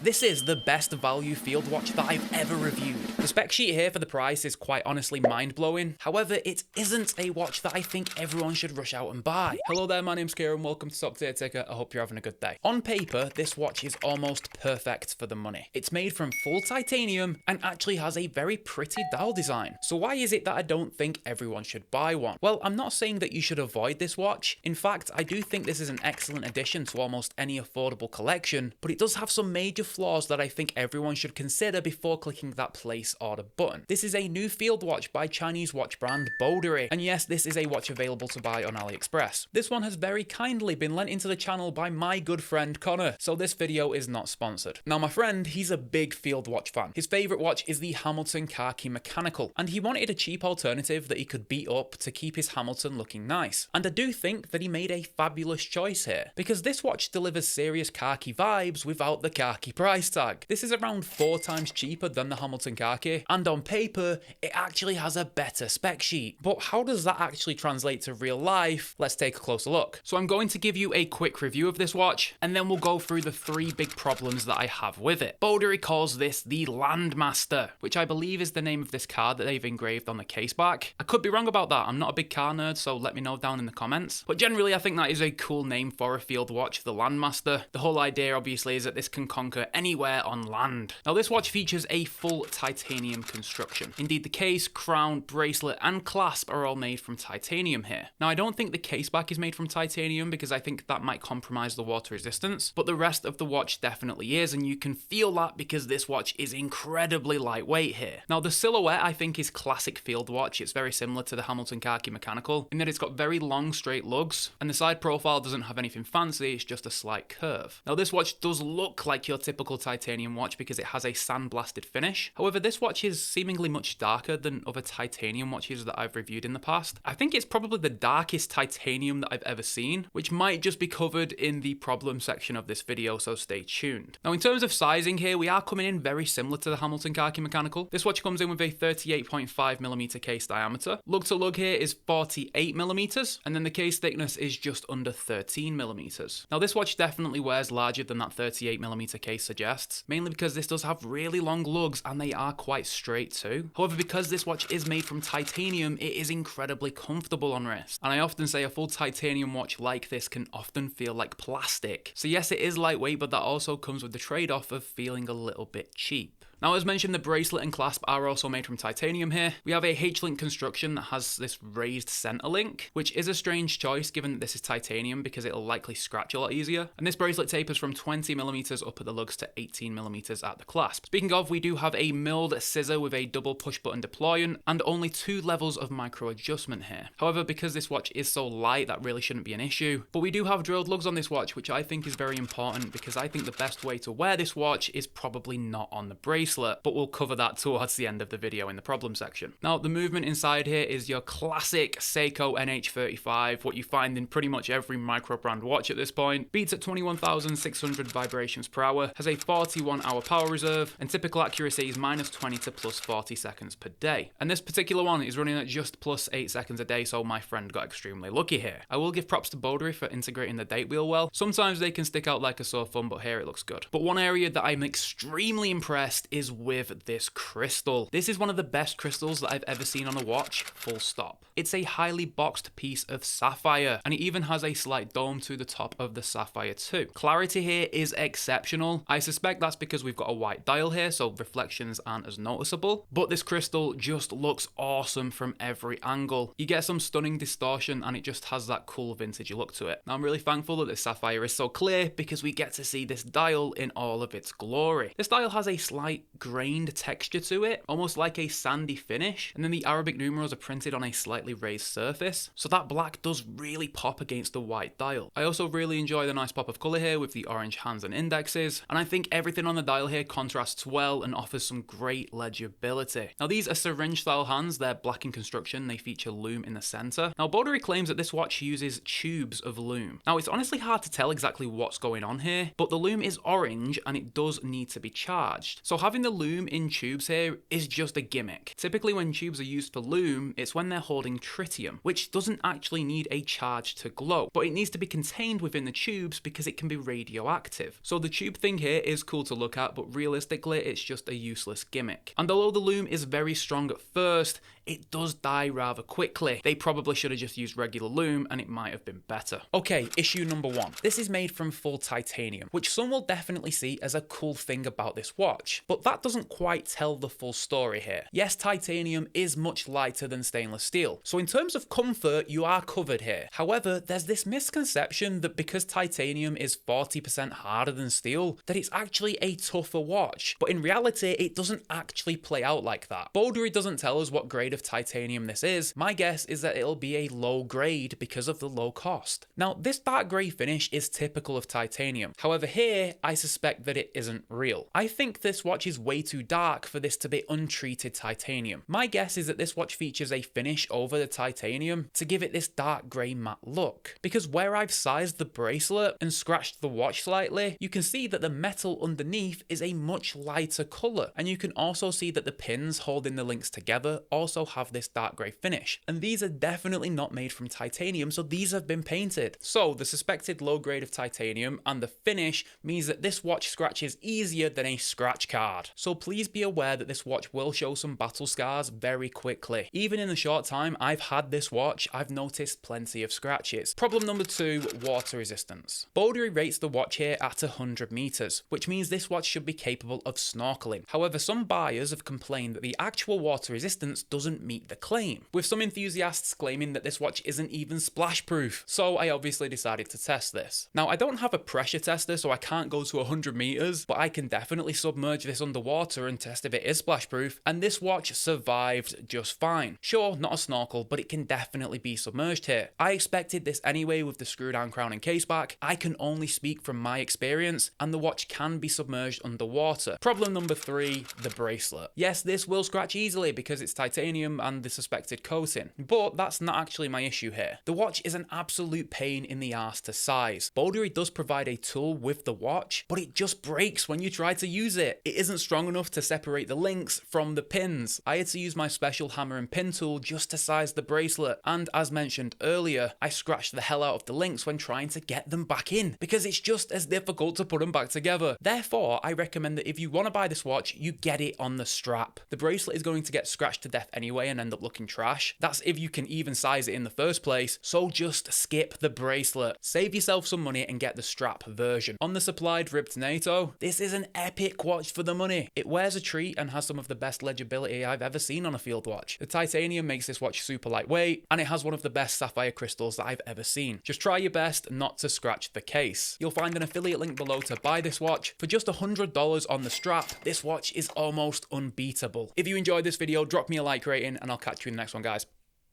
This is the best value field watch that I've ever reviewed. The spec sheet here for the price is quite honestly mind-blowing. However, it isn't a watch that I think everyone should rush out and buy. Hello there, my name's Kieran, welcome to Top Tier Ticker. I hope you're having a good day. On paper, this watch is almost perfect for the money. It's made from full titanium and actually has a very pretty dial design. So why is it that I don't think everyone should buy one? Well, I'm not saying that you should avoid this watch. In fact, I do think this is an excellent addition to almost any affordable collection, but it does have some major flaws that I think everyone should consider before clicking that place order button. This is a new field watch by Chinese watch brand Boderry, and yes, this is a watch available to buy on AliExpress. This one has very kindly been lent into the channel by my good friend Connor, so this video is not sponsored. Now my friend, he's a big field watch fan. His favourite watch is the Hamilton Khaki mechanical, and he wanted a cheap alternative that he could beat up to keep his Hamilton looking nice. And I do think that he made a fabulous choice here, because this watch delivers serious khaki vibes without the khaki price tag. This is around 4 times cheaper than the Hamilton Khaki, and on paper, it actually has a better spec sheet. But how does that actually translate to real life? Let's take a closer look. So I'm going to give you a quick review of this watch, and then we'll go through the 3 big problems that I have with it. Boderry calls this the Landmaster, which I believe is the name of this car that they've engraved on the case back. I could be wrong about that, I'm not a big car nerd, so let me know down in the comments. But generally, I think that is a cool name for a field watch, the Landmaster. The whole idea, obviously, is that this can conquer anywhere on land. Now this watch features a full titanium construction. Indeed, the case, crown, bracelet and clasp are all made from titanium here. Now I don't think the case back is made from titanium because I think that might compromise the water resistance, but the rest of the watch definitely is, and you can feel that because this watch is incredibly lightweight here. Now the silhouette I think is classic field watch. It's very similar to the Hamilton Khaki mechanical in that it's got very long straight lugs and the side profile doesn't have anything fancy, it's just a slight curve. Now this watch does look like your typical titanium watch because it has a sandblasted finish. However, this watch is seemingly much darker than other titanium watches that I've reviewed in the past. I think it's probably the darkest titanium that I've ever seen, which might just be covered in the problem section of this video, so stay tuned. Now in terms of sizing here, we are coming in very similar to the Hamilton Khaki mechanical. This watch comes in with a 38.5mm case diameter. Lug to lug here is 48mm, and then the case thickness is just under 13mm. Now this watch definitely wears larger than that 38mm case suggests, mainly because this does have really long lugs and they are quite straight too. However, because this watch is made from titanium, it is incredibly comfortable on wrist. And I often say a full titanium watch like this can often feel like plastic. So yes, it is lightweight, but that also comes with the trade-off of feeling a little bit cheap. Now, as mentioned, the bracelet and clasp are also made from titanium here. We have a H-link construction that has this raised center link, which is a strange choice given that this is titanium because it'll likely scratch a lot easier. And this bracelet tapers from 20mm up at the lugs to 18mm at the clasp. Speaking of, we do have a milled scissor with a double push button deployant and only 2 levels of micro adjustment here. However, because this watch is so light, that really shouldn't be an issue. But we do have drilled lugs on this watch, which I think is very important because I think the best way to wear this watch is probably not on the bracelet. But we'll cover that towards the end of the video in the problem section. Now, the movement inside here is your classic Seiko NH35, what you find in pretty much every micro brand watch at this point. Beats at 21,600 vibrations per hour, has a 41-hour power reserve, and typical accuracy is -20 to +40 seconds per day. And this particular one is running at just +8 seconds a day, so my friend got extremely lucky here. I will give props to Boderry for integrating the date wheel well. Sometimes they can stick out like a sore thumb, but here it looks good. But one area that I'm extremely impressed is with this crystal. This is one of the best crystals that I've ever seen on a watch, full stop. It's a highly boxed piece of sapphire, and it even has a slight dome to the top of the sapphire too. Clarity here is exceptional. I suspect that's because we've got a white dial here, so reflections aren't as noticeable, but this crystal just looks awesome from every angle. You get some stunning distortion, and it just has that cool vintage look to it. Now, I'm really thankful that this sapphire is so clear because we get to see this dial in all of its glory. This dial has a slight grained texture to it, almost like a sandy finish, and then the Arabic numerals are printed on a slightly raised surface, so that black does really pop against the white dial. I also really enjoy the nice pop of colour here with the orange hands and indexes, and I think everything on the dial here contrasts well and offers some great legibility. Now these are syringe style hands, they're black in construction, they feature lume in the centre. Now Boderry claims that this watch uses tubes of lume. Now it's honestly hard to tell exactly what's going on here, but the lume is orange and it does need to be charged. So having the a lume in tubes here is just a gimmick. Typically when tubes are used for lume, it's when they're holding tritium, which doesn't actually need a charge to glow, but it needs to be contained within the tubes because it can be radioactive. So the tube thing here is cool to look at, but realistically it's just a useless gimmick. And although the lume is very strong at first, it does die rather quickly. They probably should have just used regular lume and it might have been better. Okay, issue number 1. This is made from full titanium, which some will definitely see as a cool thing about this watch, but that doesn't quite tell the full story here. Yes, titanium is much lighter than stainless steel, so in terms of comfort, you are covered here. However, there's this misconception that because titanium is 40% harder than steel, that it's actually a tougher watch, but in reality, it doesn't actually play out like that. Boderry doesn't tell us what grade of titanium this is. My guess is that it'll be a low grade because of the low cost. Now, this dark grey finish is typical of titanium. However, here, I suspect that it isn't real. I think this watch is way too dark for this to be untreated titanium. My guess is that this watch features a finish over the titanium to give it this dark grey matte look. Because where I've sized the bracelet and scratched the watch slightly, you can see that the metal underneath is a much lighter colour, and you can also see that the pins holding the links together also have this dark grey finish, and these are definitely not made from titanium, so these have been painted. So the suspected low grade of titanium and the finish means that this watch scratches easier than a scratch card. So please be aware that this watch will show some battle scars very quickly. Even in the short time I've had this watch, I've noticed plenty of scratches. Problem number 2, water resistance. Boderry rates the watch here at 100 meters, which means this watch should be capable of snorkeling. However, some buyers have complained that the actual water resistance doesn't meet the claim, with some enthusiasts claiming that this watch isn't even splash proof. So I obviously decided to test this. Now, I don't have a pressure tester, so I can't go to 100 meters, but I can definitely submerge this underwater and test if it is splash proof, and this watch survived just fine. Sure, not a snorkel, but it can definitely be submerged here. I expected this anyway with the screw down crown and case back. I can only speak from my experience, and the watch can be submerged underwater. Problem number 3, the bracelet. Yes, this will scratch easily because it's titanium and the suspected coating, but that's not actually my issue here. The watch is an absolute pain in the arse to size. Boderry does provide a tool with the watch, but it just breaks when you try to use it. It isn't strong enough to separate the links from the pins. I had to use my special hammer and pin tool just to size the bracelet, and as mentioned earlier, I scratched the hell out of the links when trying to get them back in, because it's just as difficult to put them back together. Therefore, I recommend that if you want to buy this watch, you get it on the strap. The bracelet is going to get scratched to death anyway and end up looking trash. That's if you can even size it in the first place, so just skip the bracelet. Save yourself some money and get the strap version. On the supplied ribbed NATO, this is an epic watch for the money. It wears a treat and has some of the best legibility I've ever seen on a field watch. The titanium makes this watch super lightweight, and it has one of the best sapphire crystals that I've ever seen. Just try your best not to scratch the case. You'll find an affiliate link below to buy this watch. For just $100 on the strap, this watch is almost unbeatable. If you enjoyed this video, drop me a like rating, and I'll catch you in the next one, guys.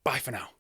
Bye for now.